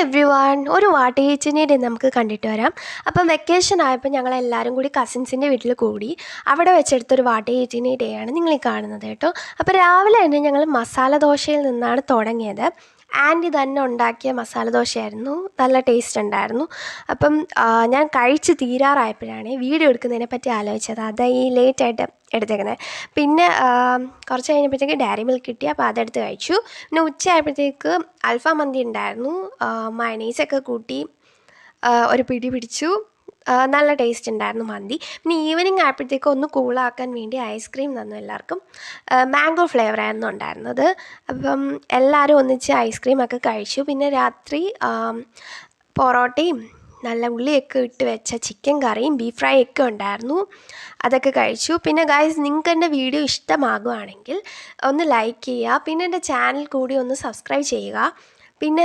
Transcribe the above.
Every one ഒരു വാട്ടേച്ചിനെ day നമുക്ക് കണ്ടിട്ട് വരാം. അപ്പം വെക്കേഷൻ ആയപ്പോൾ ഞങ്ങളെല്ലാവരും കൂടി കസിൻസിൻ്റെ വീട്ടിൽ കൂടി. അവിടെ വെച്ചെടുത്തൊരു വാട്ടേച്ചിനെ ഡേ ആണ് നിങ്ങൾ ഈ കാണുന്നത് കേട്ടോ. അപ്പോൾ രാവിലെ തന്നെ ഞങ്ങൾ മസാല ദോശയിൽ നിന്നാണ് തുടങ്ങിയത്. ആൻറ്റി തന്നെ ഉണ്ടാക്കിയ മസാല ദോശയായിരുന്നു, നല്ല ടേസ്റ്റ് ഉണ്ടായിരുന്നു. അപ്പം ഞാൻ കഴിച്ച് തീരാറായപ്പോഴാണ് വീഡിയോ എടുക്കുന്നതിനെ പറ്റി ആലോചിച്ചത്. അതാ ഈ ലേറ്റായിട്ട് എടുത്തേക്കുന്നത്. പിന്നെ കുറച്ച് കഴിഞ്ഞപ്പോഴത്തേക്ക് ഡയറി മിൽക്ക് കിട്ടി, അപ്പോൾ അതെടുത്ത് കഴിച്ചു. പിന്നെ ഉച്ചയായപ്പോഴത്തേക്ക് അൽഫാം മന്തി ഉണ്ടായിരുന്നു. മയണീസൊക്കെ കൂട്ടി ഒരു പിടി പിടിച്ചു. നല്ല ടേസ്റ്റ് ഉണ്ടായിരുന്നു മന്തി. പിന്നെ ഈവനിങ് ആയപ്പോഴത്തേക്കും ഒന്ന് കൂളാക്കാൻ വേണ്ടി ഐസ്ക്രീം തന്നു എല്ലാവർക്കും. മാംഗോ ഫ്ലേവറായിരുന്നു ഉണ്ടായിരുന്നത്. അപ്പം എല്ലാവരും ഒന്നിച്ച് ഐസ്ക്രീമൊക്കെ കഴിച്ചു. പിന്നെ രാത്രി പൊറോട്ടയും നല്ല ഉള്ളിയൊക്കെ ഇട്ട് വെച്ച ചിക്കൻ കറിയും ബീഫ് ഫ്രൈ ഒക്കെ ഉണ്ടായിരുന്നു. അതൊക്കെ കഴിച്ചു. പിന്നെ ഗൈസ്, നിങ്ങൾക്ക് എൻ്റെ വീഡിയോ ഇഷ്ടമാകുകയാണെങ്കിൽ ഒന്ന് ലൈക്ക് ചെയ്യുക. പിന്നെ എൻ്റെ ചാനൽ കൂടി ഒന്ന് സബ്സ്ക്രൈബ് ചെയ്യുക. പിന്നെ